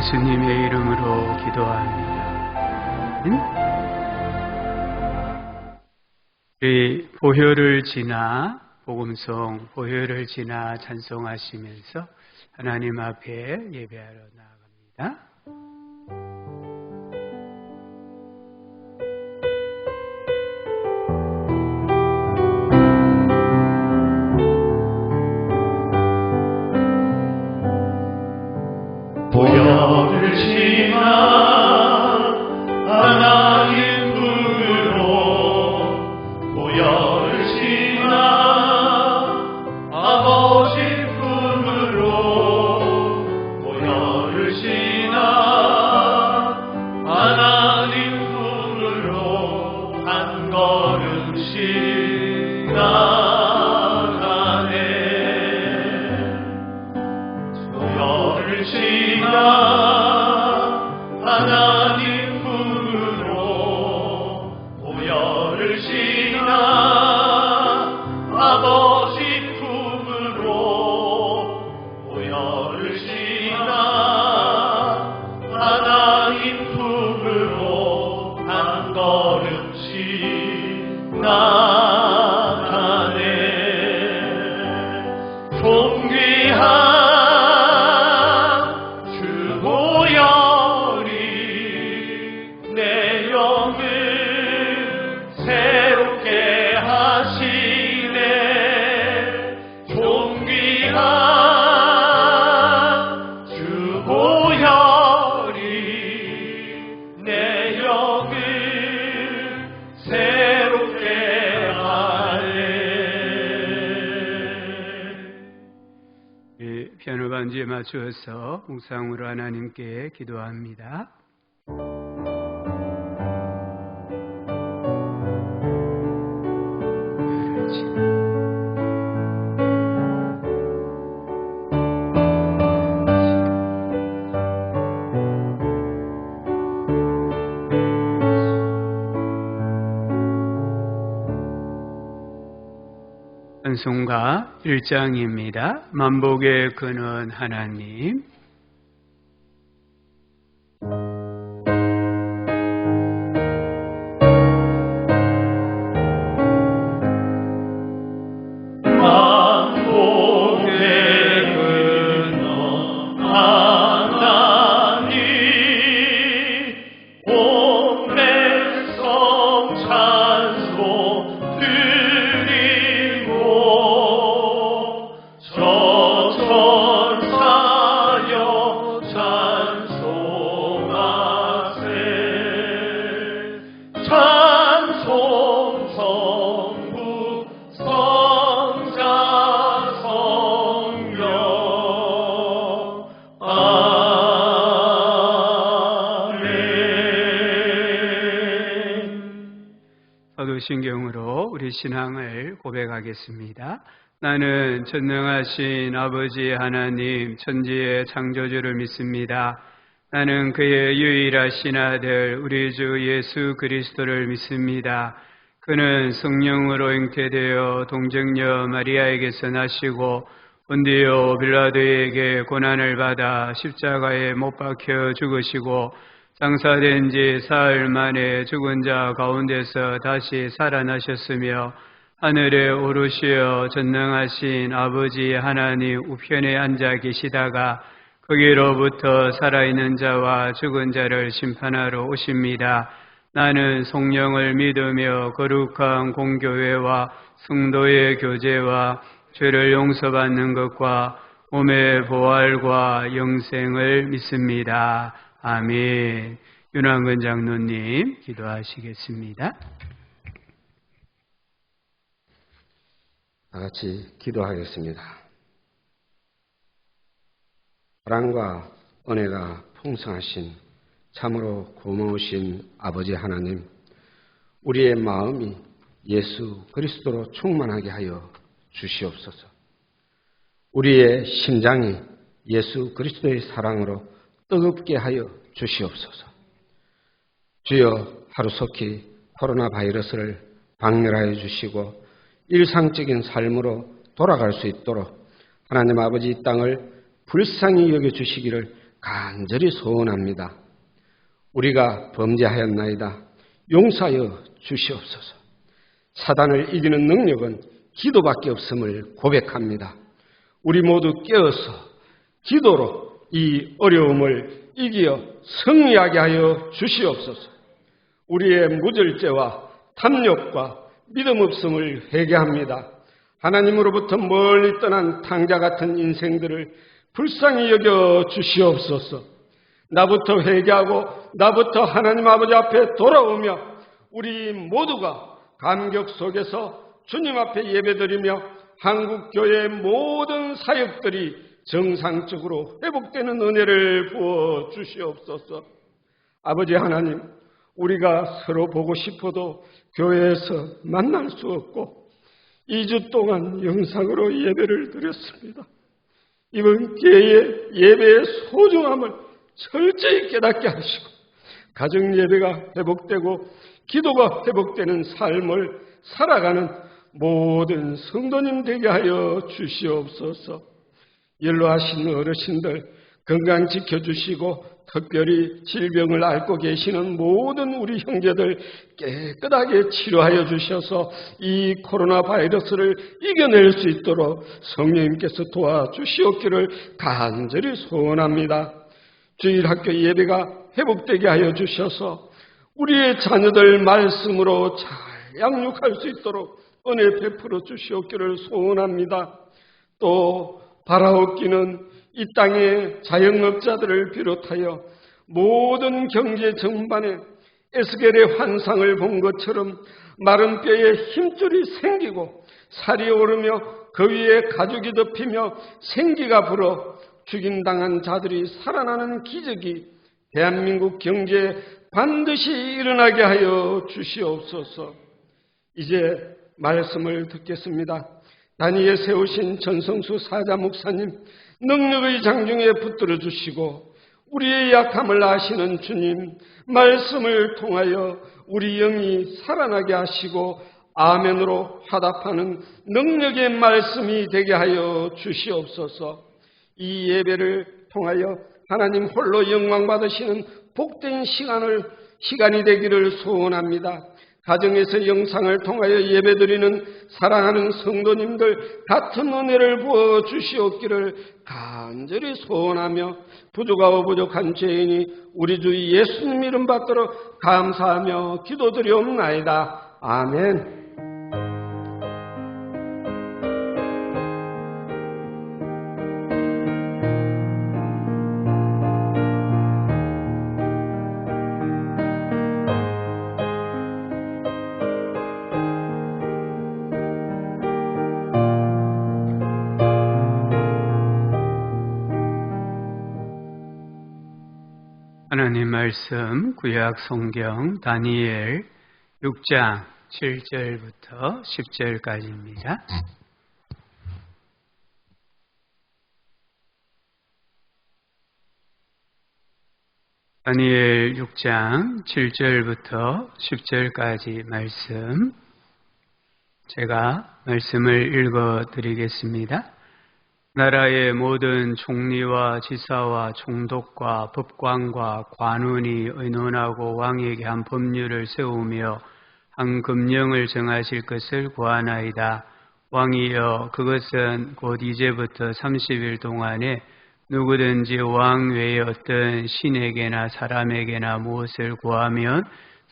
예수님의 이름으로 기도합니다. 우리 보혈을 지나 복음송 보혈을 지나 찬송하시면서 하나님 앞에 예배하러 나아갑니다. 보혈을 지나 하나님 품으로 보혈을 지나 아버지 품으로 보혈을 지나 하나님 품으로 한 걸음씩 나가네. 보혈을 지나 하나님 품으로 보혈을 지나 아버지 품으로 보혈을 지나 하나님 품으로 한 걸음씩 나가네. 존귀한 피아노 반주에 맞추어서 묵상으로 하나님께 기도합니다. 찬송가 1장입니다. 만복의 근원 하나님. 사도신경으로 우리 신앙을 고백하겠습니다. 나는 전능하신 아버지 하나님 천지의 창조주를 믿습니다. 나는 그의 유일하신 아들 우리 주 예수 그리스도를 믿습니다. 그는 성령으로 잉태되어 동정녀 마리아에게서 나시고 본디오 빌라도에게 고난을 받아 십자가에 못 박혀 죽으시고 장사된 지 사흘 만에 죽은 자 가운데서 다시 살아나셨으며 하늘에 오르시어 전능하신 아버지 하나님 우편에 앉아 계시다가 거기로부터 살아있는 자와 죽은 자를 심판하러 오십니다. 나는 성령을 믿으며 거룩한 공교회와 성도의 교제와 죄를 용서받는 것과 몸의 부활과 영생을 믿습니다. 아멘. 윤왕근 장로님 기도하시겠습니다. 다 같이 기도하겠습니다. 사랑과 은혜가 풍성하신 참으로 고마우신 아버지 하나님, 우리의 마음이 예수 그리스도로 충만하게 하여 주시옵소서. 우리의 심장이 예수 그리스도의 사랑으로 뜨겁게 하여 주시옵소서. 주여, 하루속히 코로나 바이러스를 박멸하여 주시고 일상적인 삶으로 돌아갈 수 있도록 하나님 아버지 이 땅을 불쌍히 여겨주시기를 간절히 소원합니다. 우리가 범죄하였나이다. 용서하여 주시옵소서. 사단을 이기는 능력은 기도밖에 없음을 고백합니다. 우리 모두 깨어서 기도로 이 어려움을 이기어 승리하게 하여 주시옵소서. 우리의 무절제와 탐욕과 믿음 없음을 회개합니다. 하나님으로부터 멀리 떠난 탕자 같은 인생들을 불쌍히 여겨 주시옵소서. 나부터 회개하고 나부터 하나님 아버지 앞에 돌아오며 우리 모두가 감격 속에서 주님 앞에 예배드리며 한국교회의 모든 사역들이 정상적으로 회복되는 은혜를 부어 주시옵소서. 아버지 하나님, 우리가 서로 보고 싶어도 교회에서 만날 수 없고 2주 동안 영상으로 예배를 드렸습니다. 이번 기회에 예배의 소중함을 철저히 깨닫게 하시고 가정 예배가 회복되고 기도가 회복되는 삶을 살아가는 모든 성도님 되게 하여 주시옵소서. 연로하신 어르신들 건강 지켜주시고 특별히 질병을 앓고 계시는 모든 우리 형제들 깨끗하게 치료하여 주셔서 이 코로나 바이러스를 이겨낼 수 있도록 성령님께서 도와주시옵기를 간절히 소원합니다. 주일학교 예배가 회복되게 하여 주셔서 우리의 자녀들 말씀으로 잘 양육할 수 있도록 은혜 베풀어 주시옵기를 소원합니다. 또 바라옵기는 이 땅의 자영업자들을 비롯하여 모든 경제 전반에 에스겔의 환상을 본 것처럼 마른 뼈에 힘줄이 생기고 살이 오르며 그 위에 가죽이 덮이며 생기가 불어 죽임당한 자들이 살아나는 기적이 대한민국 경제에 반드시 일어나게 하여 주시옵소서. 이제 말씀을 듣겠습니다. 다니엘 세우신 전성수 사자 목사님 능력의 장중에 붙들어 주시고 우리의 약함을 아시는 주님 말씀을 통하여 우리 영이 살아나게 하시고 아멘으로 화답하는 능력의 말씀이 되게 하여 주시옵소서. 이 예배를 통하여 하나님 홀로 영광 받으시는 복된 시간이 되기를 소원합니다. 가정에서 영상을 통하여 예배드리는 사랑하는 성도님들 같은 은혜를 부어 주시옵기를 간절히 소원하며 부족하고 부족한 죄인이 우리 주 예수님 이름 받도록 감사하며 기도드리옵나이다. 아멘. 하나님 말씀 구약 성경 다니엘 6장 7절부터 10절까지입니다. 다니엘 6장 7절부터 10절까지 말씀 제가 말씀을 읽어드리겠습니다. 나라의 모든 총리와 지사와 총독과 법관과 관원이 의논하고 왕에게 한 법률을 세우며 한 금령을 정하실 것을 구하나이다. 왕이여, 그것은 곧 이제부터 30일 동안에 누구든지 왕 외에 어떤 신에게나 사람에게나 무엇을 구하면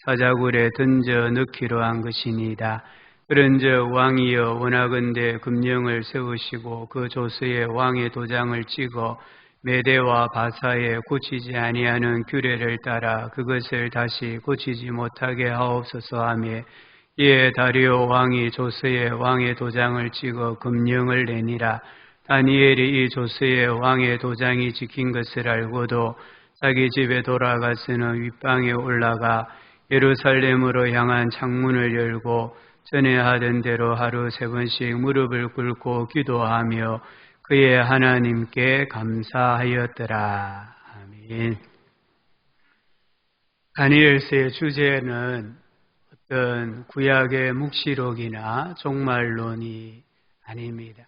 사자굴에 던져 넣기로 한 것이니이다. 그런즉 왕이여, 원하건대 금령을 세우시고 그 조서에 왕의 도장을 찍어 메대와 바사에 고치지 아니하는 규례를 따라 그것을 다시 고치지 못하게 하옵소서 하며, 이에 다리오 왕이 조서에 왕의 도장을 찍어 금령을 내니라. 다니엘이 이 조서에 왕의 도장이 찍힌 것을 알고도 자기 집에 돌아가서는 윗방에 올라가 예루살렘으로 향한 창문을 열고 전에 하던 대로 하루 3번씩 무릎을 꿇고 기도하며 그의 하나님께 감사하였더라. 아멘. 다니엘서의 주제는 어떤 구약의 묵시록이나 종말론이 아닙니다.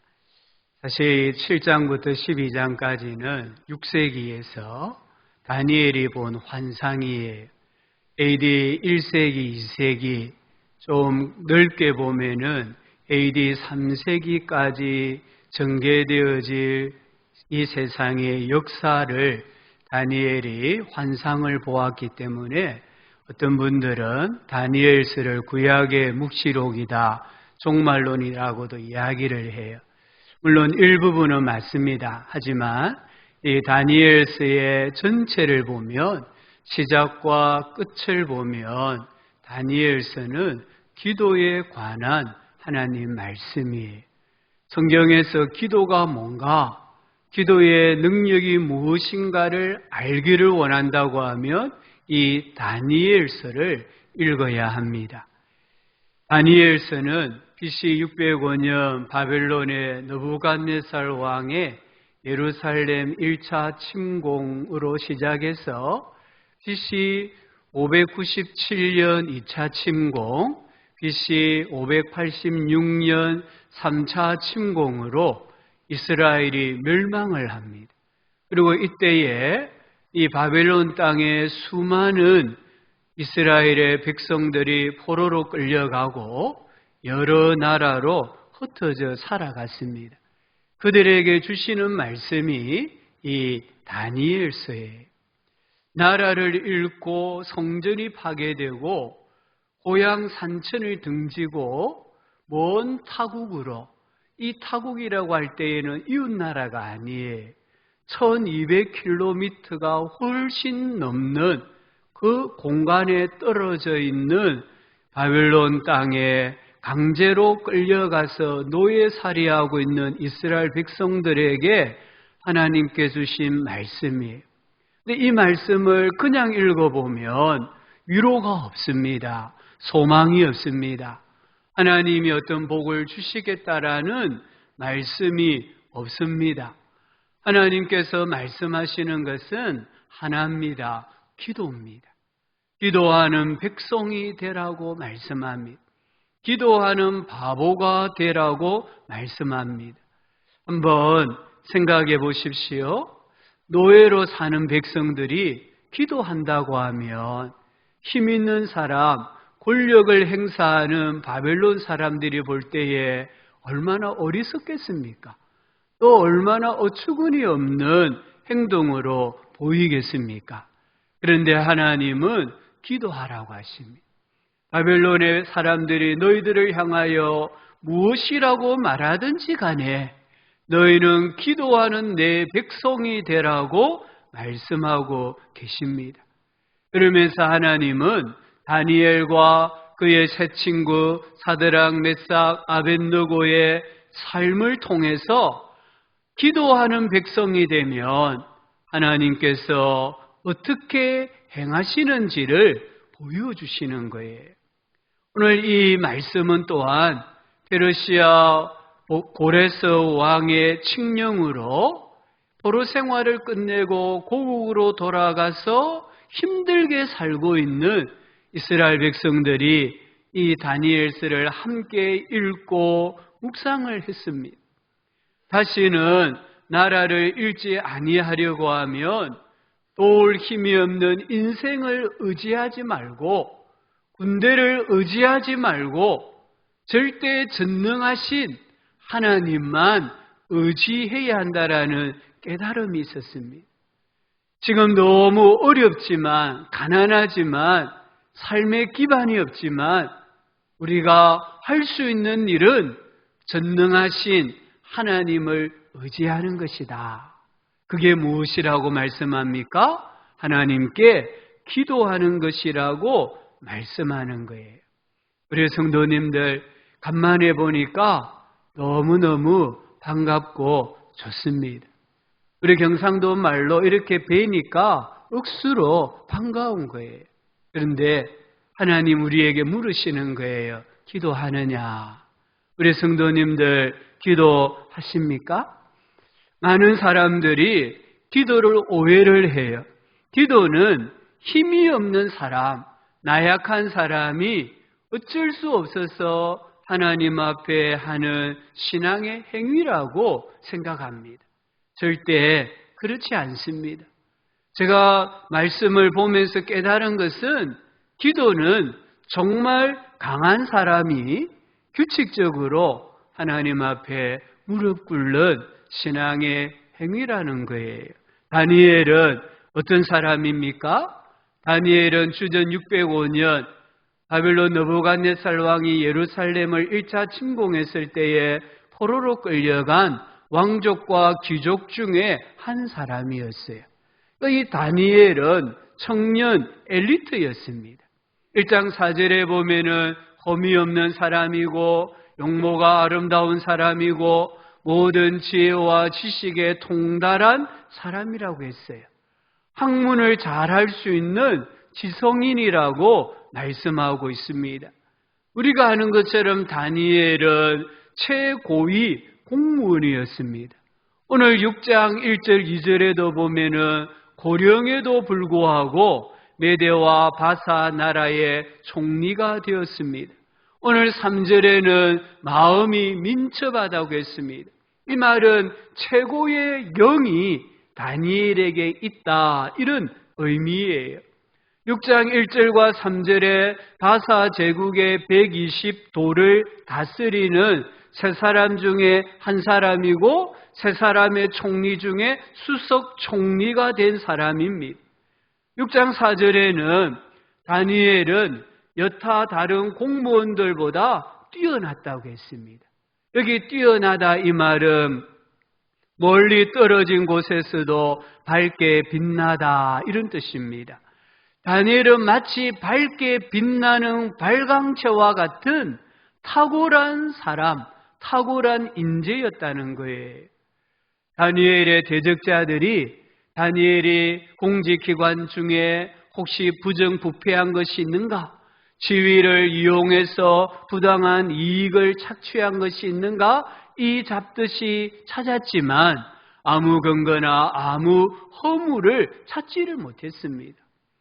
사실 7장부터 12장까지는 6세기에서 다니엘이 본 환상이에요. AD 1세기, 2세기, 좀 넓게 보면은 AD 3세기까지 전개되어질 이 세상의 역사를 다니엘이 환상을 보았기 때문에 어떤 분들은 다니엘서를 구약의 묵시록이다, 종말론이라고도 이야기를 해요. 물론 일부분은 맞습니다. 하지만 이 다니엘서의 전체를 보면, 시작과 끝을 보면 다니엘서는 기도에 관한 하나님 말씀이에요. 성경에서 기도가 뭔가, 기도의 능력이 무엇인가를 알기를 원한다고 하면 이 다니엘서를 읽어야 합니다. 다니엘서는 BC 605년 바벨론의 느부갓네살 왕의 예루살렘 1차 침공으로 시작해서 BC 597년 2차 침공, BC 586년 3차 침공으로 이스라엘이 멸망을 합니다. 그리고 이때에 이 바벨론 땅에 수많은 이스라엘의 백성들이 포로로 끌려가고 여러 나라로 흩어져 살아갔습니다. 그들에게 주시는 말씀이 이 다니엘서예요. 나라를 잃고 성전이 파괴되고 고향 산천을 등지고 먼 타국으로, 이 타국이라고 할 때에는 이웃나라가 아니에요. 1200km가 훨씬 넘는 그 공간에 떨어져 있는 바벨론 땅에 강제로 끌려가서 노예살이하고 있는 이스라엘 백성들에게 하나님께 주신 말씀이에요. 근데 이 말씀을 그냥 읽어보면 위로가 없습니다. 소망이 없습니다. 하나님이 어떤 복을 주시겠다라는 말씀이 없습니다. 하나님께서 말씀하시는 것은 하나입니다. 기도입니다. 기도하는 백성이 되라고 말씀합니다. 기도하는 바보가 되라고 말씀합니다. 한번 생각해 보십시오. 노예로 사는 백성들이 기도한다고 하면 힘 있는 사람, 권력을 행사하는 바벨론 사람들이 볼 때에 얼마나 어리석겠습니까? 또 얼마나 어처구니 없는 행동으로 보이겠습니까? 그런데 하나님은 기도하라고 하십니다. 바벨론의 사람들이 너희들을 향하여 무엇이라고 말하든지 간에 너희는 기도하는 내 백성이 되라고 말씀하고 계십니다. 그러면서 하나님은 다니엘과 그의 세 친구 사드락, 메삭, 아벳느고의 삶을 통해서 기도하는 백성이 되면 하나님께서 어떻게 행하시는지를 보여주시는 거예요. 오늘 이 말씀은 또한 페르시아 고레스 왕의 칙령으로 포로 생활을 끝내고 고국으로 돌아가서 힘들게 살고 있는 이스라엘 백성들이 이 다니엘서를 함께 읽고 묵상을 했습니다. 다시는 나라를 잃지 아니하려고 하면 도울 힘이 없는 인생을 의지하지 말고, 군대를 의지하지 말고 절대 전능하신 하나님만 의지해야 한다라는 깨달음이 있었습니다. 지금 너무 어렵지만, 가난하지만, 삶의 기반이 없지만 우리가 할 수 있는 일은 전능하신 하나님을 의지하는 것이다. 그게 무엇이라고 말씀합니까? 하나님께 기도하는 것이라고 말씀하는 거예요. 우리 성도님들 간만에 보니까 너무너무 반갑고 좋습니다. 우리 경상도 말로 이렇게 뵈니까 억수로 반가운 거예요. 그런데 하나님 우리에게 물으시는 거예요. 기도하느냐? 우리 성도님들 기도하십니까? 많은 사람들이 기도를 오해를 해요. 기도는 힘이 없는 사람, 나약한 사람이 어쩔 수 없어서 하나님 앞에 하는 신앙의 행위라고 생각합니다. 절대 그렇지 않습니다. 제가 말씀을 보면서 깨달은 것은 기도는 정말 강한 사람이 규칙적으로 하나님 앞에 무릎 꿇는 신앙의 행위라는 거예요. 다니엘은 어떤 사람입니까? 다니엘은 주전 605년 바벨론 느부갓네살 왕이 예루살렘을 1차 침공했을 때에 포로로 끌려간 왕족과 귀족 중에 한 사람이었어요. 이 다니엘은 청년 엘리트였습니다. 1장 4절에 보면은 험이 없는 사람이고 용모가 아름다운 사람이고 모든 지혜와 지식에 통달한 사람이라고 했어요. 학문을 잘할 수 있는 지성인이라고 말씀하고 있습니다. 우리가 아는 것처럼 다니엘은 최고위 공무원이었습니다. 오늘 6장 1절 2절에도 보면은 고령에도 불구하고 메대와 바사 나라의 총리가 되었습니다. 오늘 3절에는 마음이 민첩하다고 했습니다. 이 말은 최고의 영이 다니엘에게 있다, 이런 의미예요. 6장 1절과 3절에 바사 제국의 120도를 다스리는 세 사람 중에 한 사람이고 세 사람의 총리 중에 수석 총리가 된 사람입니다. 6장 4절에는 다니엘은 여타 다른 공무원들보다 뛰어났다고 했습니다. 여기 뛰어나다 이 말은 멀리 떨어진 곳에서도 밝게 빛나다, 이런 뜻입니다. 다니엘은 마치 밝게 빛나는 발광체와 같은 탁월한 사람, 탁월한 인재였다는 거예요. 다니엘의 대적자들이 다니엘이 공직기관 중에 혹시 부정부패한 것이 있는가? 지위를 이용해서 부당한 이익을 착취한 것이 있는가? 이 잡듯이 찾았지만 아무 근거나 아무 허물을 찾지를 못했습니다.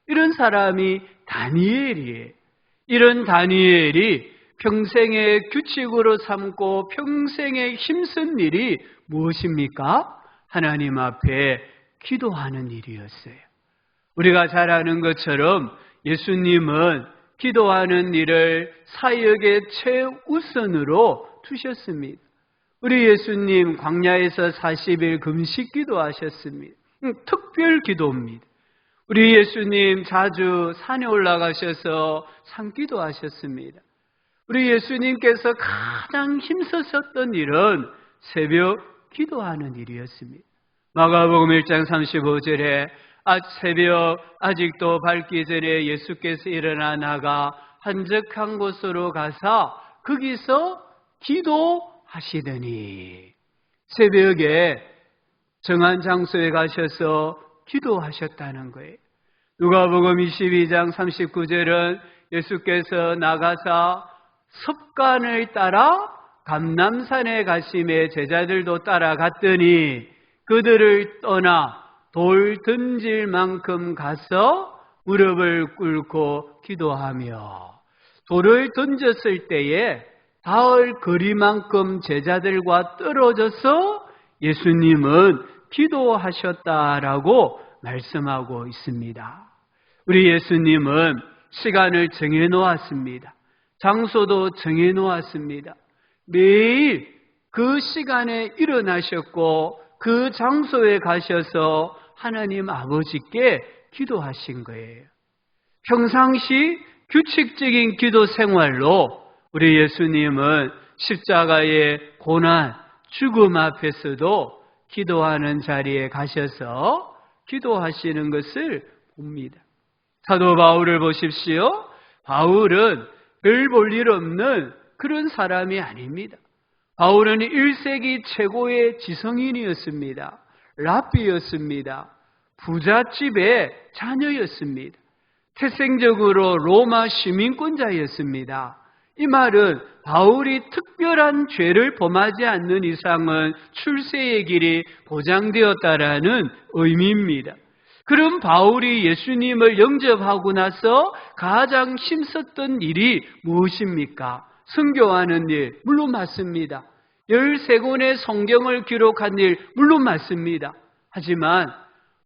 이런 사람이 다니엘이에요. 이런 다니엘이 평생의 규칙으로 삼고 평생에 힘쓴 일이 무엇입니까? 하나님 앞에 기도하는 일이었어요. 우리가 잘 아는 것처럼 예수님은 기도하는 일을 사역의 최우선으로 두셨습니다. 우리 예수님 광야에서 40일 금식 기도하셨습니다. 특별 기도입니다. 우리 예수님 자주 산에 올라가셔서 산기도 하셨습니다. 우리 예수님께서 가장 힘쓰셨던 일은 새벽 기도하는 일이었습니다. 마가복음 1장 35절에 새벽 아직도 밝기 전에 예수께서 일어나 나가 한적한 곳으로 가서 거기서 기도하시더니, 새벽에 정한 장소에 가셔서 기도하셨다는 거예요. 누가복음 22장 39절은 예수께서 나가사 섭관을 따라 감람산에 가심에 제자들도 따라갔더니 그들을 떠나 돌 던질 만큼 가서 무릎을 꿇고 기도하며, 돌을 던졌을 때에 닿을 거리만큼 제자들과 떨어져서 예수님은 기도하셨다라고 말씀하고 있습니다. 우리 예수님은 시간을 정해놓았습니다. 장소도 정해놓았습니다. 매일 그 시간에 일어나셨고 그 장소에 가셔서 하나님 아버지께 기도하신 거예요. 평상시 규칙적인 기도 생활로 우리 예수님은 십자가의 고난, 죽음 앞에서도 기도하는 자리에 가셔서 기도하시는 것을 봅니다. 사도 바울을 보십시오. 바울은 별 볼 일 없는 그런 사람이 아닙니다. 바울은 1세기 최고의 지성인이었습니다. 랍비였습니다. 부잣집의 자녀였습니다. 태생적으로 로마 시민권자였습니다. 이 말은 바울이 특별한 죄를 범하지 않는 이상은 출세의 길이 보장되었다라는 의미입니다. 그럼 바울이 예수님을 영접하고 나서 가장 힘썼던 일이 무엇입니까? 선교하는 일, 물론 맞습니다. 13권의 성경을 기록한 일, 물론 맞습니다. 하지만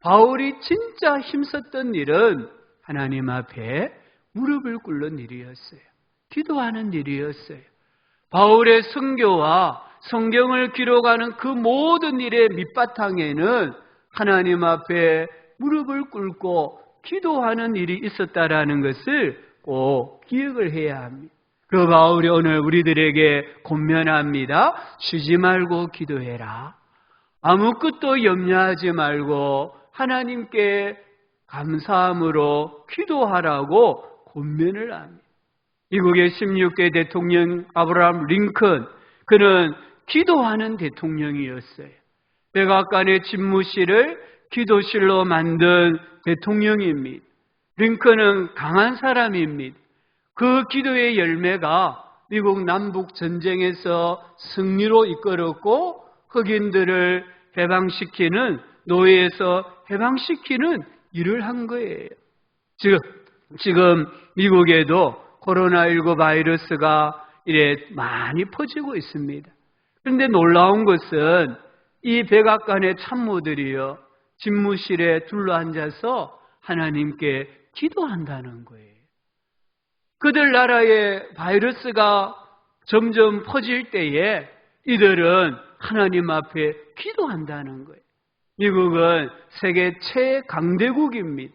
바울이 진짜 힘썼던 일은 하나님 앞에 무릎을 꿇는 일이었어요. 기도하는 일이었어요. 바울의 선교와 성경을 기록하는 그 모든 일의 밑바탕에는 하나님 앞에 무릎을 꿇고 기도하는 일이 있었다라는 것을 꼭 기억을 해야 합니다. 그 바울이 오늘 우리들에게 권면합니다. 쉬지 말고 기도해라. 아무것도 염려하지 말고 하나님께 감사함으로 기도하라고 권면을 합니다. 미국의 16대 대통령 아브라함 링컨, 그는 기도하는 대통령이었어요. 백악관의 집무실을 기도실로 만든 대통령입니다. 링컨은 강한 사람입니다. 그 기도의 열매가 미국 남북 전쟁에서 승리로 이끌었고 흑인들을 해방시키는, 노예에서 해방시키는 일을 한 거예요. 지금 미국에도 코로나19 바이러스가 이래 많이 퍼지고 있습니다. 그런데 놀라운 것은 이 백악관의 참모들이요, 집무실에 둘러앉아서 하나님께 기도한다는 거예요. 그들 나라에 바이러스가 점점 퍼질 때에 이들은 하나님 앞에 기도한다는 거예요. 미국은 세계 최강대국입니다.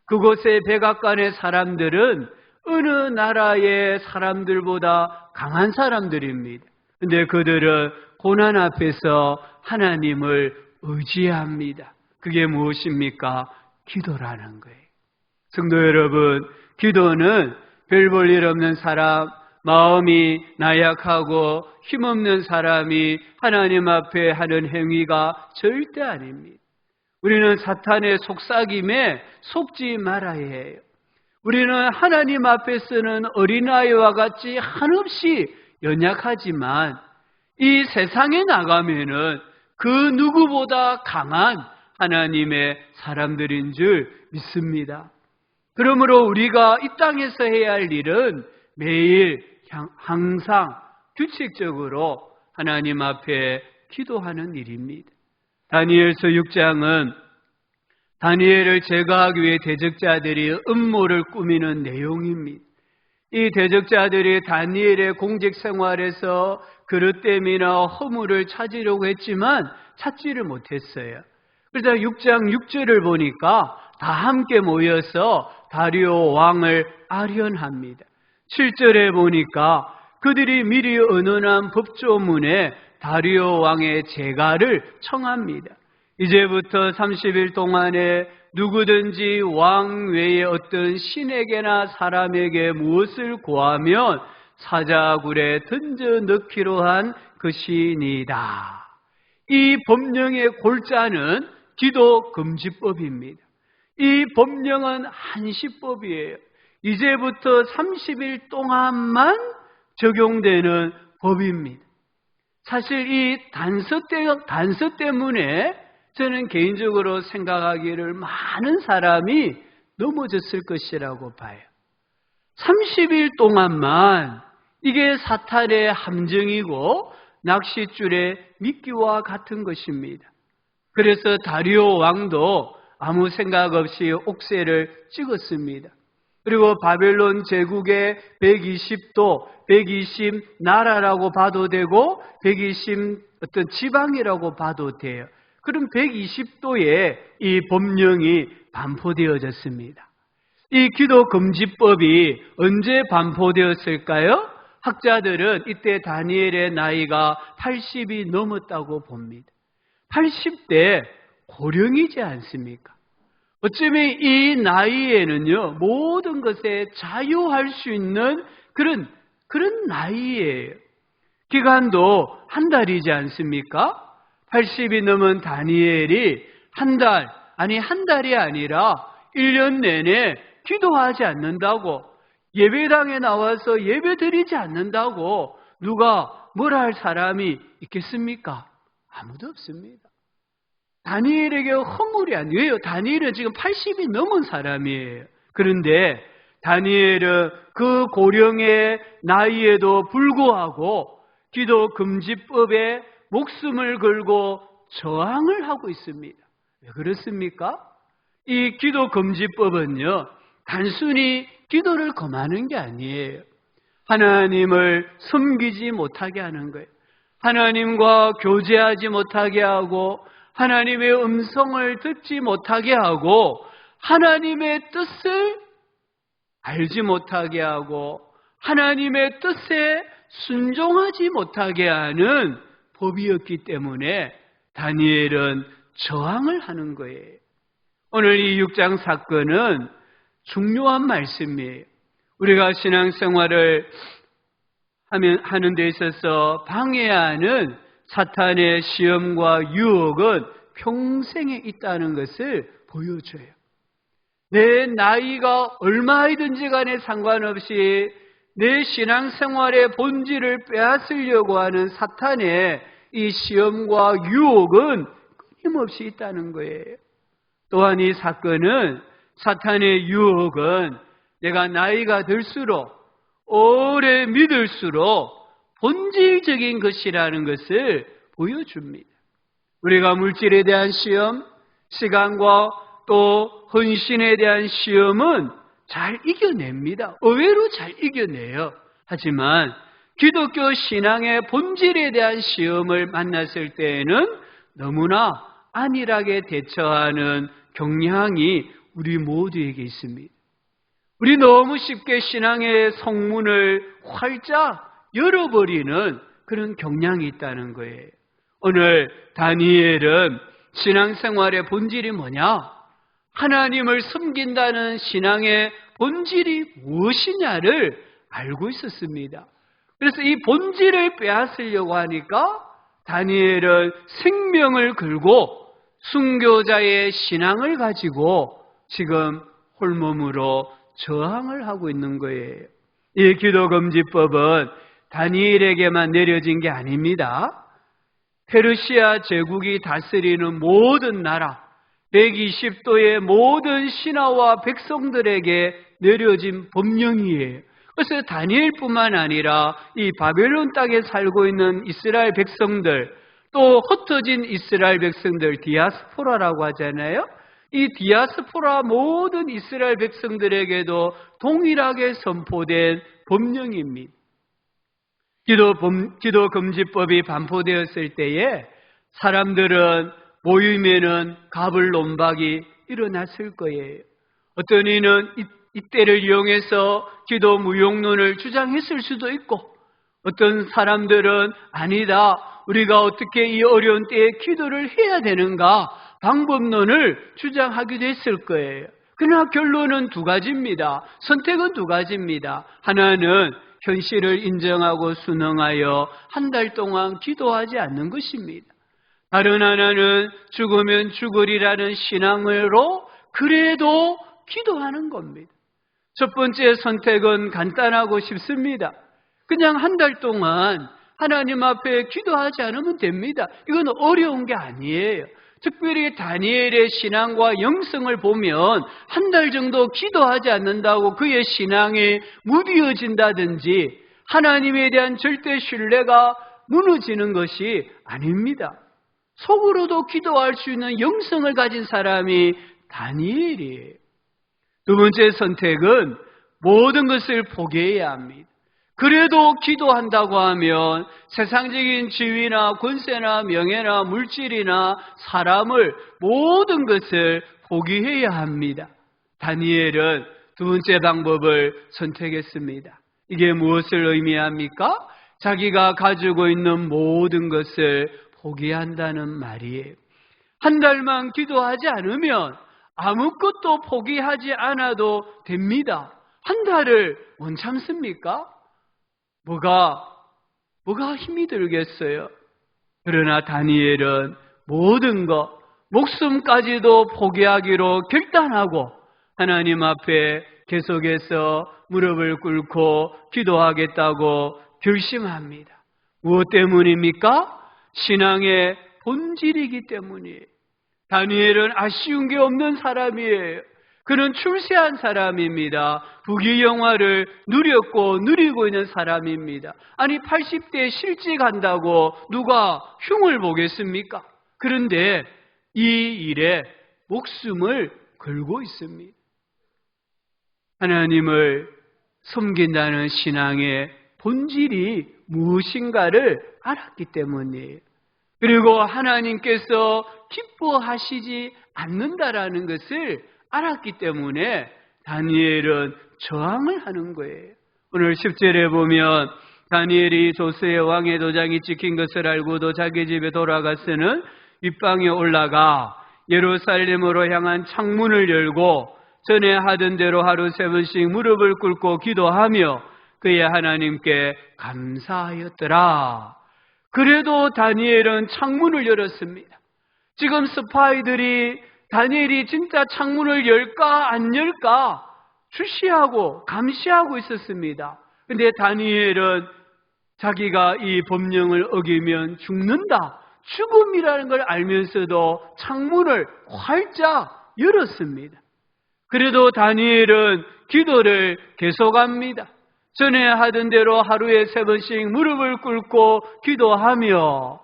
그곳의 백악관의 사람들은 어느 나라의 사람들보다 강한 사람들입니다. 그런데 그들은 고난 앞에서 하나님을 의지합니다. 그게 무엇입니까? 기도라는 거예요. 성도 여러분, 기도는 별 볼 일 없는 사람, 마음이 나약하고 힘없는 사람이 하나님 앞에 하는 행위가 절대 아닙니다. 우리는 사탄의 속삭임에 속지 말아야 해요. 우리는 하나님 앞에 서는 어린아이와 같이 한없이 연약하지만 이 세상에 나가면은 그 누구보다 강한 하나님의 사람들인 줄 믿습니다. 그러므로 우리가 이 땅에서 해야 할 일은 매일 항상 규칙적으로 하나님 앞에 기도하는 일입니다. 다니엘서 6장은 다니엘을 제거하기 위해 대적자들이 음모를 꾸미는 내용입니다. 이 대적자들이 다니엘의 공직 생활에서 그릇됨이나 허물을 찾으려고 했지만 찾지를 못했어요. 그래서 6장 6절을 보니까 다 함께 모여서 다리오 왕을 아련합니다. 7절에 보니까 그들이 미리 언언한 법조문에 다리오 왕의 재가를 청합니다. 이제부터 30일 동안에 누구든지 왕 외에 어떤 신에게나 사람에게 무엇을 구하면 사자굴에 던져 넣기로 한 것이니이다. 이 법령의 골자는 기도 금지법입니다. 이 법령은 한시법이에요. 이제부터 30일 동안만 적용되는 법입니다. 사실 이 단서 때문에 저는 개인적으로 생각하기를 많은 사람이 넘어졌을 것이라고 봐요. 30일 동안만 이게 사탄의 함정이고 낚싯줄의 미끼와 같은 것입니다. 그래서 다리오 왕도 아무 생각 없이 옥새를 찍었습니다. 그리고 바벨론 제국의 120도, 120 나라라고 봐도 되고 120 어떤 지방이라고 봐도 돼요. 그럼 120도에 이 법령이 반포되어졌습니다. 이 기도 금지법이 언제 반포되었을까요? 학자들은 이때 다니엘의 나이가 80이 넘었다고 봅니다. 80대 고령이지 않습니까? 어쩌면 이 나이에는요, 모든 것에 자유할 수 있는 그런 나이예요. 기간도 한 달이지 않습니까? 80이 넘은 다니엘이 한 달이 아니라 1년 내내 기도하지 않는다고, 예배당에 나와서 예배 드리지 않는다고 누가 뭐라 할 사람이 있겠습니까? 아무도 없습니다. 다니엘에게 허물이 아니에요. 다니엘은 지금 80이 넘은 사람이에요. 그런데 다니엘은 그 고령의 나이에도 불구하고 기도 금지법에 목숨을 걸고 저항을 하고 있습니다. 왜 그렇습니까? 이 기도 금지법은요, 단순히 기도를 금하는 게 아니에요. 하나님을 섬기지 못하게 하는 거예요. 하나님과 교제하지 못하게 하고 하나님의 음성을 듣지 못하게 하고 하나님의 뜻을 알지 못하게 하고 하나님의 뜻에 순종하지 못하게 하는 법이었기 때문에 다니엘은 저항을 하는 거예요. 오늘 이 6장 사건은 중요한 말씀이에요. 우리가 신앙생활을 하는 데 있어서 방해하는 사탄의 시험과 유혹은 평생에 있다는 것을 보여줘요. 내 나이가 얼마이든지 간에 상관없이 내 신앙생활의 본질을 빼앗으려고 하는 사탄의 이 시험과 유혹은 끊임없이 있다는 거예요. 또한 이 사건은 사탄의 유혹은 내가 나이가 들수록 오래 믿을수록 본질적인 것이라는 것을 보여줍니다. 우리가 물질에 대한 시험, 시간과 또 헌신에 대한 시험은 잘 이겨냅니다. 의외로 잘 이겨내요. 하지만 기독교 신앙의 본질에 대한 시험을 만났을 때에는 너무나 안일하게 대처하는 경향이 우리 모두에게 있습니다. 우리 너무 쉽게 신앙의 성문을 활짝 열어버리는 그런 경향이 있다는 거예요. 오늘 다니엘은 신앙생활의 본질이 뭐냐? 하나님을 섬긴다는 신앙의 본질이 무엇이냐를 알고 있었습니다. 그래서 이 본질을 빼앗으려고 하니까 다니엘은 생명을 걸고 순교자의 신앙을 가지고 지금 홀몸으로 저항을 하고 있는 거예요. 이 기도금지법은 다니엘에게만 내려진 게 아닙니다. 페르시아 제국이 다스리는 모든 나라 120도의 모든 신하와 백성들에게 내려진 법령이에요. 그래서 다니엘뿐만 아니라 이 바벨론 땅에 살고 있는 이스라엘 백성들, 또 흩어진 이스라엘 백성들, 디아스포라라고 하잖아요. 이 디아스포라 모든 이스라엘 백성들에게도 동일하게 선포된 법령입니다. 기도금지법이 반포되었을 때에 사람들은 모임에는 가불논박이 일어났을 거예요. 어떤 이는 이때를 이용해서 기도 무용론을 주장했을 수도 있고, 어떤 사람들은 아니다, 우리가 어떻게 이 어려운 때에 기도를 해야 되는가 방법론을 주장하기도 했을 거예요. 그러나 결론은 두 가지입니다. 선택은 두 가지입니다. 하나는 현실을 인정하고 순응하여 한 달 동안 기도하지 않는 것입니다. 다른 하나는 죽으면 죽으리라는 신앙으로 그래도 기도하는 겁니다. 첫 번째 선택은 간단하고 쉽습니다. 그냥 한 달 동안 하나님 앞에 기도하지 않으면 됩니다. 이건 어려운 게 아니에요. 특별히 다니엘의 신앙과 영성을 보면 한 달 정도 기도하지 않는다고 그의 신앙이 무뎌진다든지 하나님에 대한 절대 신뢰가 무너지는 것이 아닙니다. 속으로도 기도할 수 있는 영성을 가진 사람이 다니엘이에요. 두 번째 선택은 모든 것을 포기해야 합니다. 그래도 기도한다고 하면 세상적인 지위나 권세나 명예나 물질이나 사람을 모든 것을 포기해야 합니다. 다니엘은 두 번째 방법을 선택했습니다. 이게 무엇을 의미합니까? 자기가 가지고 있는 모든 것을 포기한다는 말이에요. 한 달만 기도하지 않으면 아무것도 포기하지 않아도 됩니다. 한 달을 못 참습니까? 뭐가 힘이 들겠어요? 그러나 다니엘은 모든 것, 목숨까지도 포기하기로 결단하고 하나님 앞에 계속해서 무릎을 꿇고 기도하겠다고 결심합니다. 무엇 때문입니까? 신앙의 본질이기 때문이에요. 다니엘은 아쉬운 게 없는 사람이에요. 그는 출세한 사람입니다. 부귀영화를 누렸고 누리고 있는 사람입니다. 아니 80대에 실직한다고 누가 흉을 보겠습니까? 그런데 이 일에 목숨을 걸고 있습니다. 하나님을 섬긴다는 신앙의 본질이 무엇인가를 알았기 때문이에요. 그리고 하나님께서 기뻐하시지 않는다라는 것을 알았기 때문에 다니엘은 저항을 하는 거예요. 오늘 10절에 보면 다니엘이 조스의 왕의 도장이 찍힌 것을 알고도 자기 집에 돌아가서는 윗방에 올라가 예루살렘으로 향한 창문을 열고 전에 하던 대로 하루 3번씩 무릎을 꿇고 기도하며 그의 하나님께 감사하였더라. 그래도 다니엘은 창문을 열었습니다. 지금 스파이들이 다니엘이 진짜 창문을 열까 안 열까 주시하고 감시하고 있었습니다. 그런데 다니엘은 자기가 이 법령을 어기면 죽는다, 죽음이라는 걸 알면서도 창문을 활짝 열었습니다. 그래도 다니엘은 기도를 계속합니다. 전에 하던 대로 하루에 3번씩 무릎을 꿇고 기도하며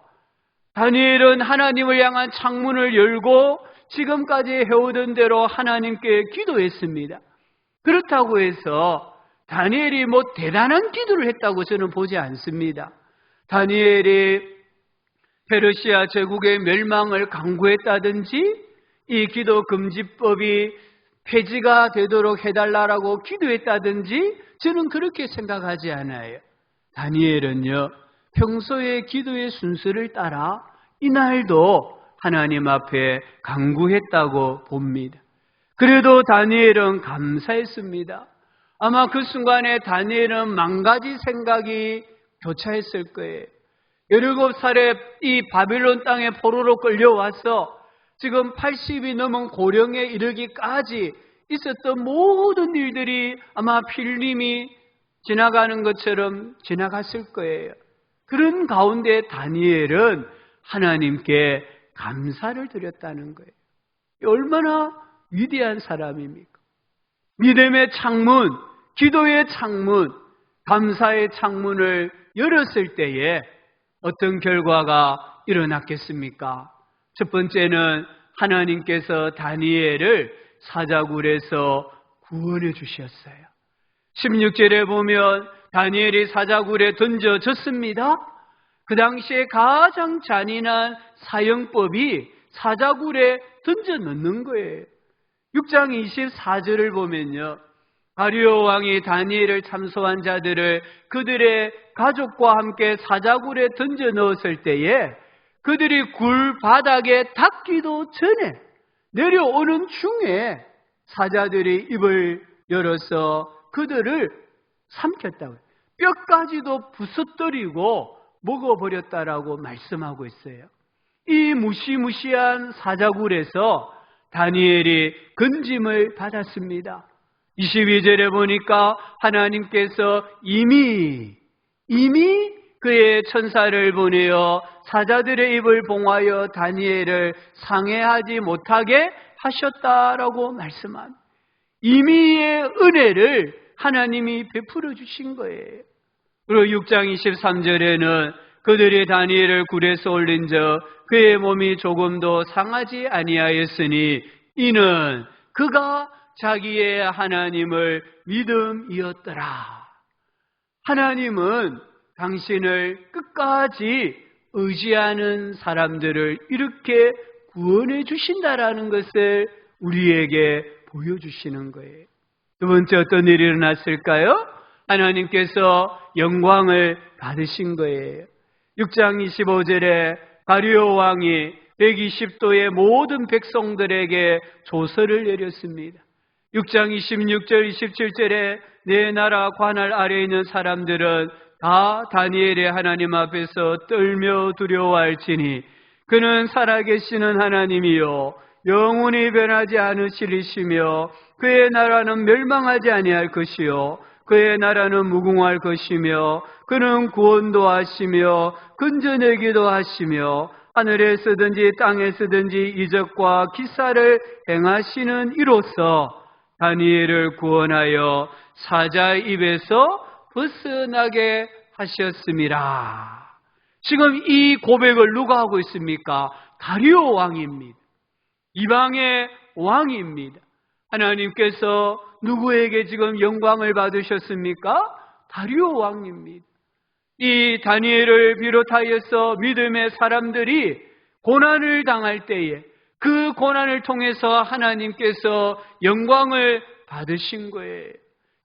다니엘은 하나님을 향한 창문을 열고 지금까지 해오던 대로 하나님께 기도했습니다. 그렇다고 해서 다니엘이 뭐 대단한 기도를 했다고 저는 보지 않습니다. 다니엘이 페르시아 제국의 멸망을 강구했다든지 이 기도 금지법이 폐지가 되도록 해달라고 기도했다든지 저는 그렇게 생각하지 않아요. 다니엘은요, 평소의 기도의 순서를 따라 이날도 하나님 앞에 간구했다고 봅니다. 그래도 다니엘은 감사했습니다. 아마 그 순간에 다니엘은 만가지 생각이 교차했을 거예요. 17살에 이 바빌론 땅에 포로로 끌려와서 지금 80이 넘은 고령에 이르기까지 있었던 모든 일들이 아마 필름이 지나가는 것처럼 지나갔을 거예요. 그런 가운데 다니엘은 하나님께 감사를 드렸다는 거예요. 얼마나 위대한 사람입니까? 믿음의 창문, 기도의 창문, 감사의 창문을 열었을 때에 어떤 결과가 일어났겠습니까? 첫 번째는 하나님께서 다니엘을 사자굴에서 구원해 주셨어요. 16절에 보면 다니엘이 사자굴에 던져졌습니다. 그 당시에 가장 잔인한 사형법이 사자굴에 던져 넣는 거예요. 6장 24절을 보면요, 다리오 왕이 다니엘을 참소한 자들을 그들의 가족과 함께 사자굴에 던져 넣었을 때에 그들이 굴 바닥에 닿기도 전에 내려오는 중에 사자들이 입을 열어서 그들을 삼켰다고요. 뼈까지도 부서뜨리고 먹어버렸다라고 말씀하고 있어요. 이 무시무시한 사자굴에서 다니엘이 건짐을 받았습니다. 22절에 보니까 하나님께서 이미 그의 천사를 보내어 사자들의 입을 봉하여 다니엘을 상해하지 못하게 하셨다라고 말씀합니다. 이미의 은혜를 하나님이 베풀어 주신 거예요. 그리고 6장 23절에는 그들이 다니엘을 굴에서 올린 적 그의 몸이 조금도 상하지 아니하였으니 이는 그가 자기의 하나님을 믿음이었더라. 하나님은 당신을 끝까지 의지하는 사람들을 이렇게 구원해 주신다라는 것을 우리에게 보여주시는 거예요. 두 번째 어떤 일이 일어났을까요? 하나님께서 영광을 받으신 거예요. 6장 25절에 다리오 왕이 120도의 모든 백성들에게 조서를 내렸습니다. 6장 26절 27절에 내 나라 관할 아래에 있는 사람들은 다 다니엘의 하나님 앞에서 떨며 두려워할지니 그는 살아계시는 하나님이요 영원히 변하지 않으시리시며 그의 나라는 멸망하지 아니할 것이요 그의 나라는 무궁할 것이며 그는 구원도 하시며 근전하기도 하시며 하늘에 서든지 땅에 서든지 이적과 기사를 행하시는 이로써 다니엘을 구원하여 사자의 입에서 벗어나게 하셨습니다. 지금 이 고백을 누가 하고 있습니까? 다리오 왕입니다. 이방의 왕입니다. 하나님께서 누구에게 지금 영광을 받으셨습니까? 다리오 왕입니다. 이 다니엘을 비롯하여서 믿음의 사람들이 고난을 당할 때에 그 고난을 통해서 하나님께서 영광을 받으신 거예요.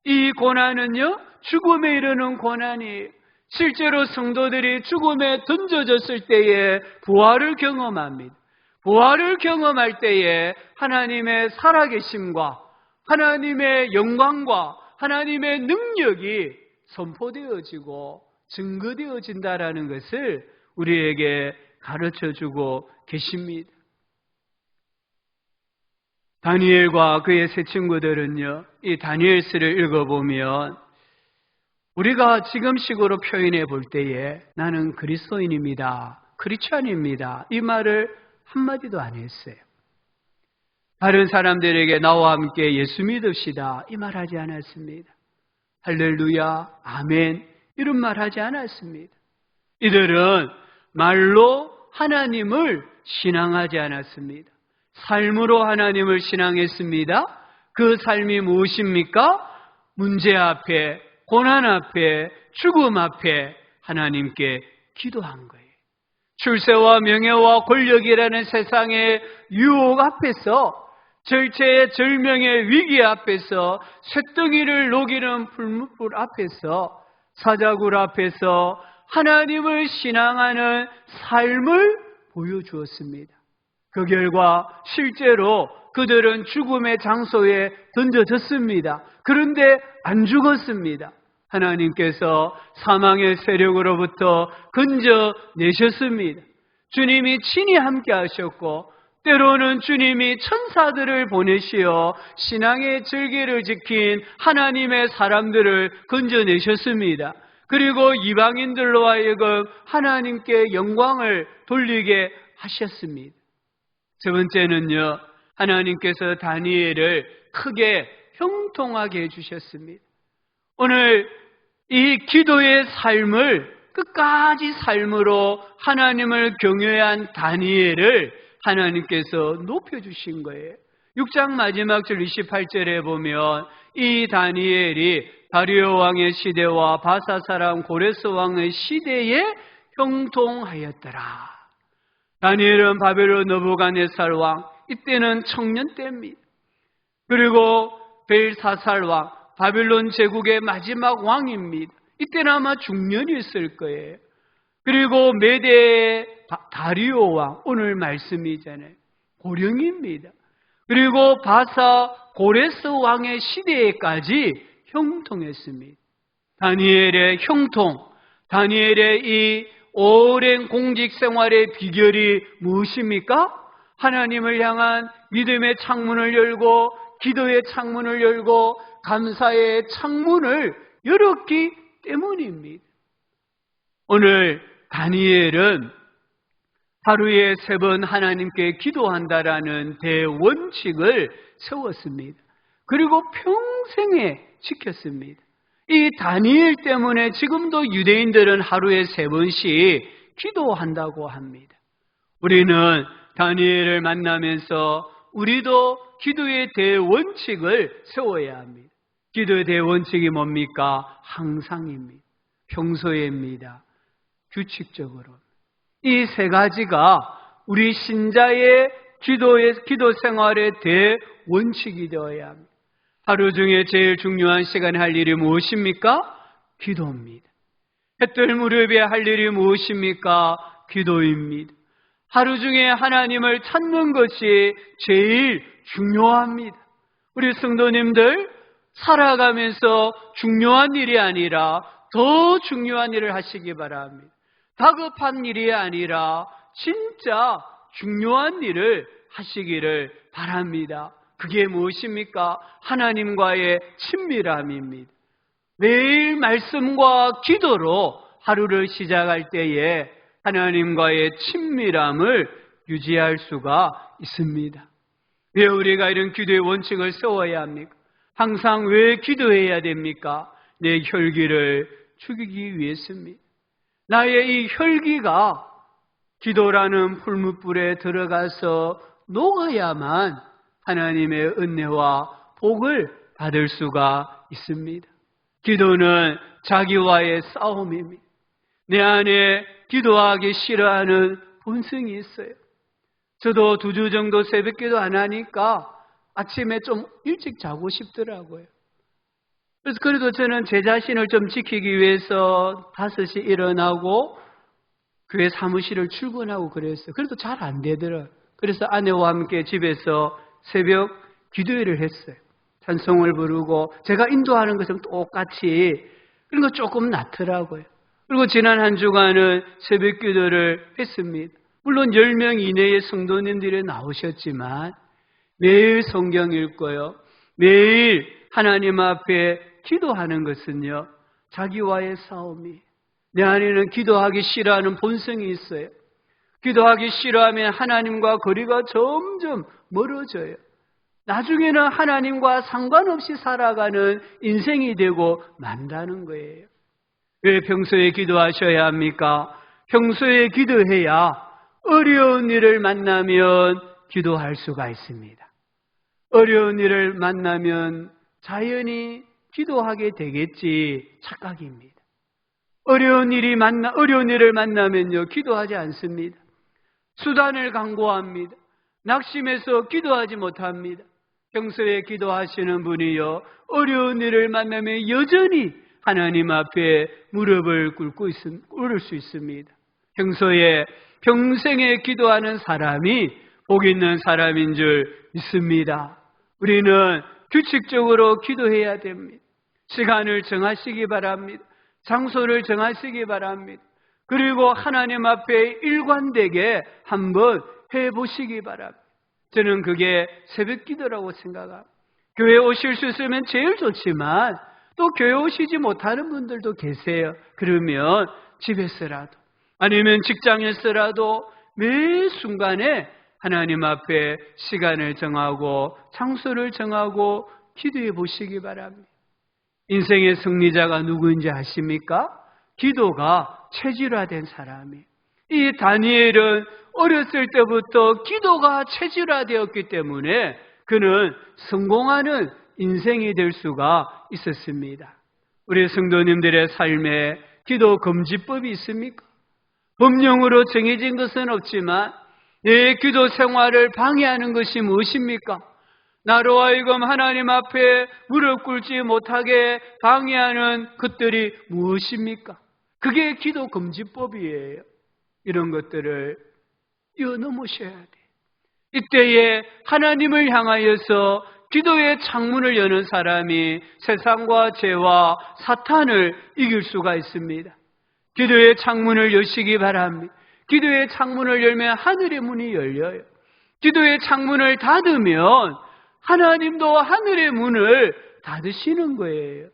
이 고난은요, 죽음에 이르는 고난이에요. 실제로 성도들이 죽음에 던져졌을 때에 부활을 경험합니다. 부활을 경험할 때에 하나님의 살아계심과 하나님의 영광과 하나님의 능력이 선포되어지고 증거되어진다라는 것을 우리에게 가르쳐주고 계십니다. 다니엘과 그의 세 친구들은요, 이 다니엘서를 읽어보면 우리가 지금식으로 표현해 볼 때에 나는 그리스도인입니다, 크리스찬입니다, 이 말을 한마디도 안 했어요. 다른 사람들에게 나와 함께 예수 믿읍시다, 이 말 하지 않았습니다. 할렐루야, 아멘, 이런 말 하지 않았습니다. 이들은 말로 하나님을 신앙하지 않았습니다. 삶으로 하나님을 신앙했습니다. 그 삶이 무엇입니까? 문제 앞에, 고난 앞에, 죽음 앞에 하나님께 기도한 거예요. 출세와 명예와 권력이라는 세상의 유혹 앞에서, 절체의 절명의 위기 앞에서, 쇳덩이를 녹이는 불 앞에서, 사자굴 앞에서 하나님을 신앙하는 삶을 보여주었습니다. 그 결과 실제로 그들은 죽음의 장소에 던져졌습니다. 그런데 안 죽었습니다. 하나님께서 사망의 세력으로부터 건져내셨습니다. 주님이 친히 함께 하셨고, 때로는 주님이 천사들을 보내시어 신앙의 절개를 지킨 하나님의 사람들을 건져내셨습니다. 그리고 이방인들로 하여금 하나님께 영광을 돌리게 하셨습니다. 세 번째는요, 하나님께서 다니엘을 크게 형통하게 해주셨습니다. 오늘 이 기도의 삶을 끝까지 삶으로 하나님을 경외한 다니엘을 하나님께서 높여주신 거예요. 6장 마지막 절 28절에 보면 이 다니엘이 다리오 왕의 시대와 바사 사람 고레스 왕의 시대에 형통하였더라. 다니엘은 바벨론 느부갓네살 왕, 이때는 청년 때입니다. 그리고 벨사살 왕, 바벨론 제국의 마지막 왕입니다. 이때는 아마 중년이었을 거예요. 그리고 메대의 다리오 왕, 오늘 말씀이잖아요. 고령입니다. 그리고 바사 고레스 왕의 시대에까지 형통했습니다. 다니엘의 형통, 다니엘의 이 오랜 공직 생활의 비결이 무엇입니까? 하나님을 향한 믿음의 창문을 열고, 기도의 창문을 열고, 감사의 창문을 열었기 때문입니다. 오늘 다니엘은 하루에 3번 하나님께 기도한다라는 대원칙을 세웠습니다. 그리고 평생에 지켰습니다. 이 다니엘 때문에 지금도 유대인들은 하루에 3번씩 기도한다고 합니다. 우리는 다니엘을 만나면서 우리도 기도의 대원칙을 세워야 합니다. 기도의 대원칙이 뭡니까? 항상입니다. 평소에입니다. 규칙적으로. 이 3가지가 우리 신자의 기도 생활의 대원칙이 되어야 합니다. 하루 중에 제일 중요한 시간에 할 일이 무엇입니까? 기도입니다. 해뜰 무렵에 할 일이 무엇입니까? 기도입니다. 하루 중에 하나님을 찾는 것이 제일 중요합니다. 우리 성도님들 살아가면서 중요한 일이 아니라 더 중요한 일을 하시기 바랍니다. 다급한 일이 아니라 진짜 중요한 일을 하시기를 바랍니다. 그게 무엇입니까? 하나님과의 친밀함입니다. 매일 말씀과 기도로 하루를 시작할 때에 하나님과의 친밀함을 유지할 수가 있습니다. 왜 우리가 이런 기도의 원칙을 세워야 합니까? 항상 왜 기도해야 됩니까? 내 혈기를 죽이기 위해서입니다. 나의 이 혈기가 기도라는 풀무불에 들어가서 녹아야만 하나님의 은혜와 복을 받을 수가 있습니다. 기도는 자기와의 싸움입니다. 내 안에 기도하기 싫어하는 본성이 있어요. 저도 2주 정도 새벽기도 안 하니까 아침에 좀 일찍 자고 싶더라고요. 그래서 그래도 저는 제 자신을 좀 지키기 위해서 5시 일어나고 교회 사무실을 출근하고 그랬어요. 그래도 잘 안 되더라고요. 그래서 아내와 함께 집에서 새벽 기도회를 했어요. 찬송을 부르고 제가 인도하는 것은 똑같이 그런 거 조금 낫더라고요. 그리고 지난 한 주간은 새벽 기도를 했습니다. 물론 10명 이내의 성도님들이 나오셨지만 매일 성경 읽고요. 매일 하나님 앞에 기도하는 것은요. 자기와의 싸움이. 내 안에는 기도하기 싫어하는 본성이 있어요. 기도하기 싫어하면 하나님과 거리가 점점 멀어져요. 나중에는 하나님과 상관없이 살아가는 인생이 되고 만다는 거예요. 왜 평소에 기도하셔야 합니까? 평소에 기도해야 어려운 일을 만나면 기도할 수가 있습니다. 어려운 일을 만나면 자연히 기도하게 되겠지 착각입니다. 어려운 일을 만나면요 기도하지 않습니다. 수단을 강구합니다. 낙심해서 기도하지 못합니다. 평소에 기도하시는 분이요 어려운 일을 만나면 여전히 하나님 앞에 무릎을 꿇을 수 있습니다. 평생에 기도하는 사람이 복 있는 사람인 줄 믿습니다. 우리는 규칙적으로 기도해야 됩니다. 시간을 정하시기 바랍니다. 장소를 정하시기 바랍니다. 그리고 하나님 앞에 일관되게 한번 해보시기 바랍니다. 저는 그게 새벽 기도라고 생각합니다. 교회 오실 수 있으면 제일 좋지만 또 교회 오시지 못하는 분들도 계세요. 그러면 집에서라도 아니면 직장에서라도 매 순간에 하나님 앞에 시간을 정하고 장소를 정하고 기도해 보시기 바랍니다. 인생의 승리자가 누구인지 아십니까? 기도가 체질화된 사람이에요. 이 다니엘은 어렸을 때부터 기도가 체질화되었기 때문에 그는 성공하는 인생이 될 수가 있었습니다. 우리 성도님들의 삶에 기도 금지법이 있습니까? 법령으로 정해진 것은 없지만 내 기도 생활을 방해하는 것이 무엇입니까? 나로 하여금 하나님 앞에 무릎 꿇지 못하게 방해하는 것들이 무엇입니까? 그게 기도 금지법이에요. 이런 것들을 뛰어넘으셔야 돼요. 이때에 하나님을 향하여서 기도의 창문을 여는 사람이 세상과 죄와 사탄을 이길 수가 있습니다. 기도의 창문을 여시기 바랍니다. 기도의 창문을 열면 하늘의 문이 열려요. 기도의 창문을 닫으면 하나님도 하늘의 문을 닫으시는 거예요.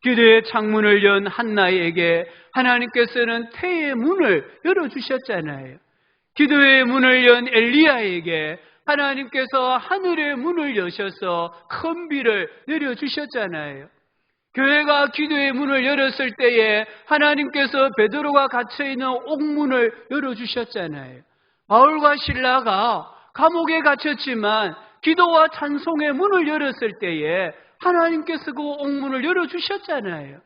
기도의 창문을 연 한나에게 하나님께서는 태의 문을 열어주셨잖아요. 기도의 문을 연 엘리야에게 하나님께서 하늘의 문을 여셔서 큰 비를 내려주셨잖아요. 교회가 기도의 문을 열었을 때에 하나님께서 베드로가 갇혀있는 옥문을 열어주셨잖아요. 바울과 실라가 감옥에 갇혔지만 기도와 찬송의 문을 열었을 때에 하나님께서 그 옥문을 열어주셨잖아요.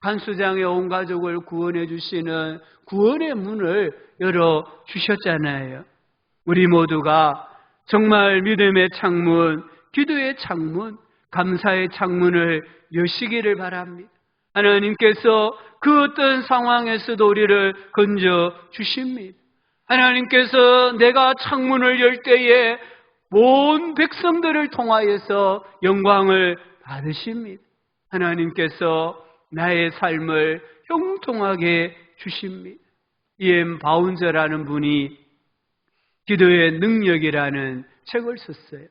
간수장의 온 가족을 구원해 주시는 구원의 문을 열어주셨잖아요. 우리 모두가 정말 믿음의 창문, 기도의 창문, 감사의 창문을 여시기를 바랍니다. 하나님께서 그 어떤 상황에서도 우리를 건져 주십니다. 하나님께서 내가 창문을 열 때에 온 백성들을 통하여서 영광을 받으십니다. 하나님께서 나의 삶을 형통하게 주십니다. E.M. 바운저라는 분이 기도의 능력이라는 책을 썼어요.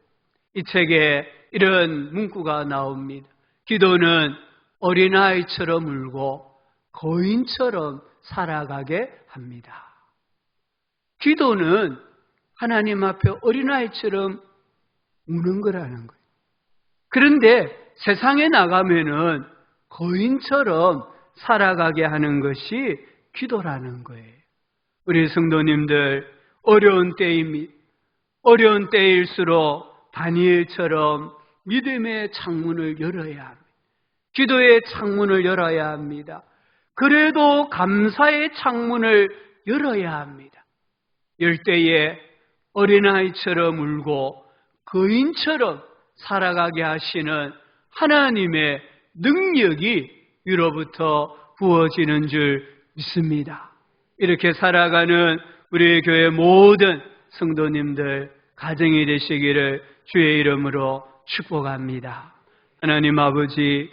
이 책에 이런 문구가 나옵니다. 기도는 어린아이처럼 울고 거인처럼 살아가게 합니다. 기도는 하나님 앞에 어린아이처럼 우는 거라는 거예요. 그런데 세상에 나가면은 거인처럼 살아가게 하는 것이 기도라는 거예요. 우리 성도님들, 어려운 때입니다. 어려운 때일수록 다니엘처럼 믿음의 창문을 열어야 합니다. 기도의 창문을 열어야 합니다. 그래도 감사의 창문을 열어야 합니다. 열 때에 어린아이처럼 울고 거인처럼 살아가게 하시는 하나님의 능력이 위로부터 부어지는 줄 믿습니다. 이렇게 살아가는 우리 교회 모든 성도님들 가정이 되시기를 주의 이름으로 축복합니다. 하나님 아버지,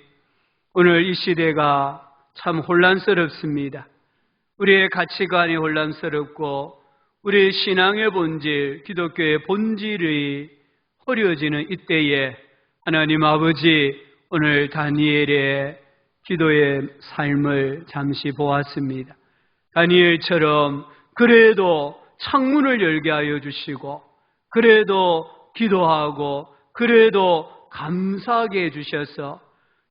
오늘 이 시대가 참 혼란스럽습니다. 우리의 가치관이 혼란스럽고 우리의 신앙의 본질, 기독교의 본질이 흐려지는 이때에 하나님 아버지, 오늘 다니엘의 기도의 삶을 잠시 보았습니다. 다니엘처럼 그래도 창문을 열게 하여 주시고, 그래도 기도하고, 그래도 감사하게 해주셔서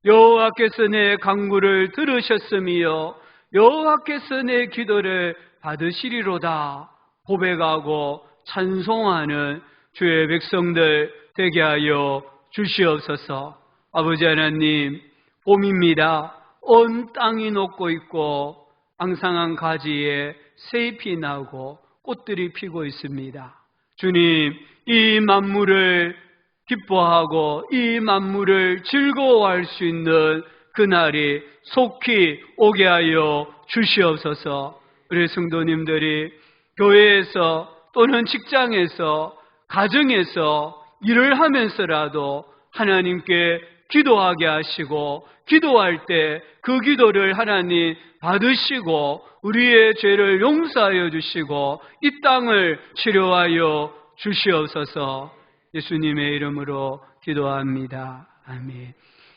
여호와께서 내 간구를 들으셨으며 여호와께서 내 기도를 받으시리로다 고백하고 찬송하는 주의 백성들 되게 하여 주시옵소서. 아버지 하나님, 봄입니다. 온 땅이 녹고 있고 앙상한 가지에 새잎이 나고 꽃들이 피고 있습니다. 주님, 이 만물을 기뻐하고 이 만물을 즐거워할 수 있는 그날이 속히 오게 하여 주시옵소서. 우리 성도님들이 교회에서 또는 직장에서 가정에서 일을 하면서라도 하나님께 기도하게 하시고, 기도할 때 그 기도를 하나님 받으시고 우리의 죄를 용서하여 주시고 이 땅을 치료하여 주시옵소서. 예수님의 이름으로 기도합니다. 아멘.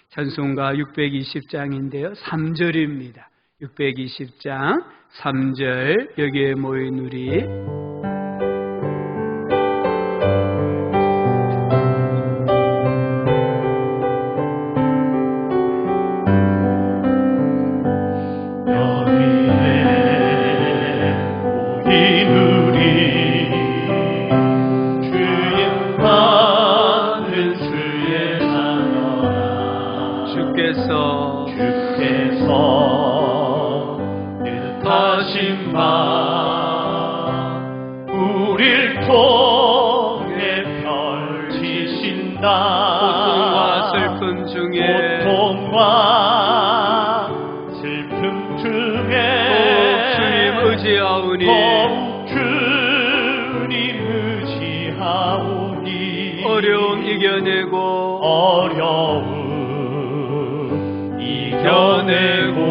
찬송가 620장인데요. 3절입니다. 620장 3절, 여기에 모인 우리 어려움 이겨내고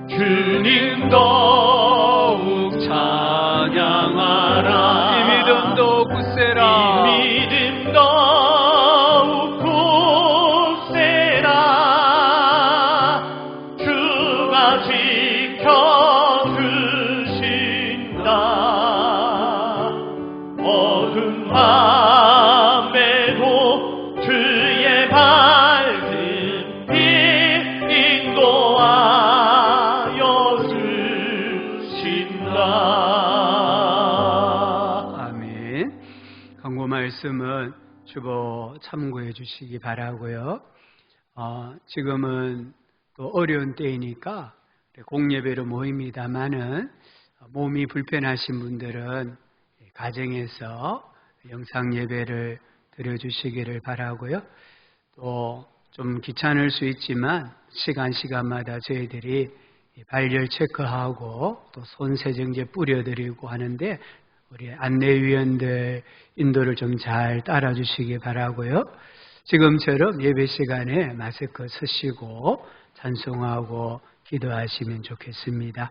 주님 더욱 찬양하라. 이 믿음 더욱 굳세라. 이 믿음 더욱 굳세라. 주가 지켜주신다. 어두운 밤에도 주의 밝은 빛 인도하여 주신다. 아멘. 광고 말씀은 주보 참고해 주시기 바라고요. 지금은 또 어려운 때이니까 공예배로 모입니다만은 몸이 불편하신 분들은 가정에서 영상 예배를 드려주시기를 바라고요. 또 좀 귀찮을 수 있지만 시간마다 저희들이 발열 체크하고 또 손세정제 뿌려드리고 하는데 우리 안내위원들 인도를 좀 잘 따라주시기 바라고요. 지금처럼 예배 시간에 마스크 쓰시고 찬송하고 기도하시면 좋겠습니다.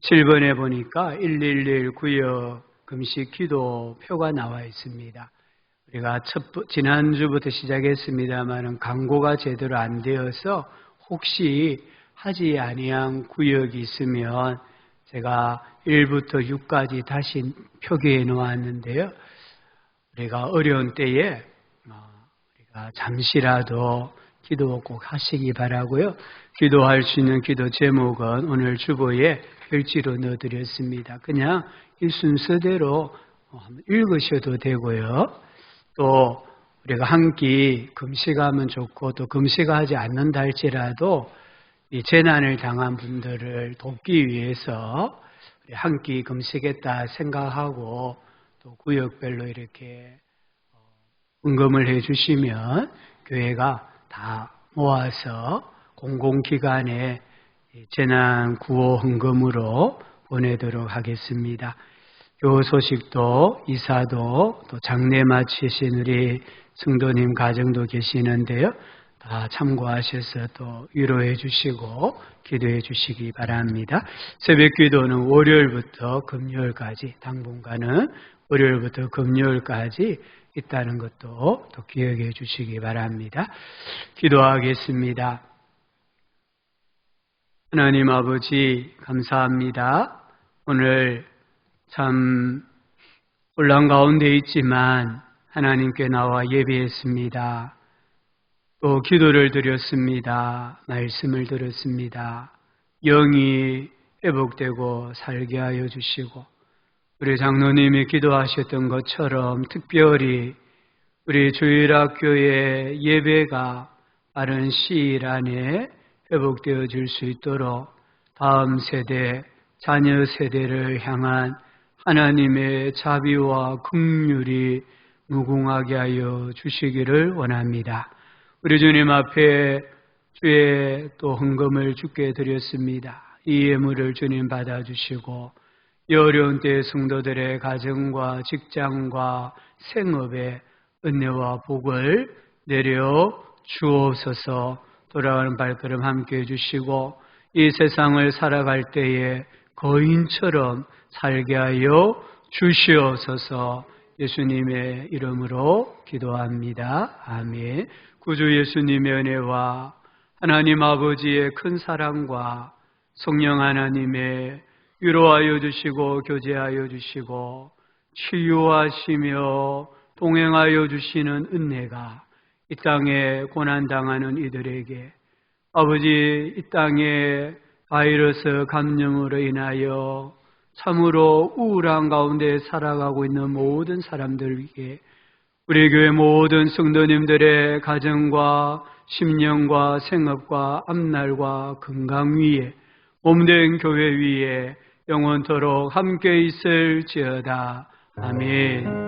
7번에 보니까 111 구역 금식 기도표가 나와 있습니다. 우리가 지난주부터 시작했습니다만 광고가 제대로 안 되어서 혹시 하지 아니한 구역이 있으면 제가 1부터 6까지 다시 표기해 놓았는데요. 우리가 어려운 때에 우리가 잠시라도 기도 꼭 하시기 바라고요. 기도할 수 있는 기도 제목은 오늘 주보에 별지로 넣어드렸습니다. 그냥 이 순서대로 읽으셔도 되고요. 또 우리가 한 끼 금식하면 좋고 또 금식하지 않는다 할지라도 이 재난을 당한 분들을 돕기 위해서 한 끼 금식했다 생각하고 또 구역별로 이렇게 헌금을 해주시면 교회가 다 모아서 공공기관에 재난 구호 헌금으로 보내도록 하겠습니다. 교 소식도 이사도 또 장례 마치신 우리 성도님 가정도 계시는데요. 다 참고하셔서 또 위로해 주시고 기도해 주시기 바랍니다. 새벽 기도는 월요일부터 금요일까지, 당분간은 월요일부터 금요일까지 있다는 것도 또 기억해 주시기 바랍니다. 기도하겠습니다. 하나님 아버지 감사합니다. 오늘 참 혼란 가운데 있지만 하나님께 나와 예배했습니다. 또 기도를 드렸습니다. 말씀을 들었습니다. 영이 회복되고 살게 하여 주시고 우리 장로님이 기도하셨던 것처럼 특별히 우리 주일학교의 예배가 빠른 시일 안에 회복되어질 수 있도록 다음 세대, 자녀 세대를 향한 하나님의 자비와 긍휼이 무궁하게 하여 주시기를 원합니다. 우리 주님 앞에 주의 또 헌금을 주께 드렸습니다. 이 예물을 주님 받아주시고 이 어려운 때의 성도들의 가정과 직장과 생업에 은혜와 복을 내려 주옵소서. 돌아가는 발걸음 함께 해주시고 이 세상을 살아갈 때에 거인처럼 살게 하여 주시옵소서. 예수님의 이름으로 기도합니다. 아멘. 구주 예수님의 은혜와 하나님 아버지의 큰 사랑과 성령 하나님의 위로하여 주시고 교제하여 주시고 치유하시며 동행하여 주시는 은혜가 이 땅에 고난당하는 이들에게 아버지 이 땅에 바이러스 감염으로 인하여 참으로 우울한 가운데 살아가고 있는 모든 사람들에게 우리 교회 모든 성도님들의 가정과 심령과 생업과 앞날과 건강 위에 몸된 교회 위에 영원토록 함께 있을지어다. 아멘.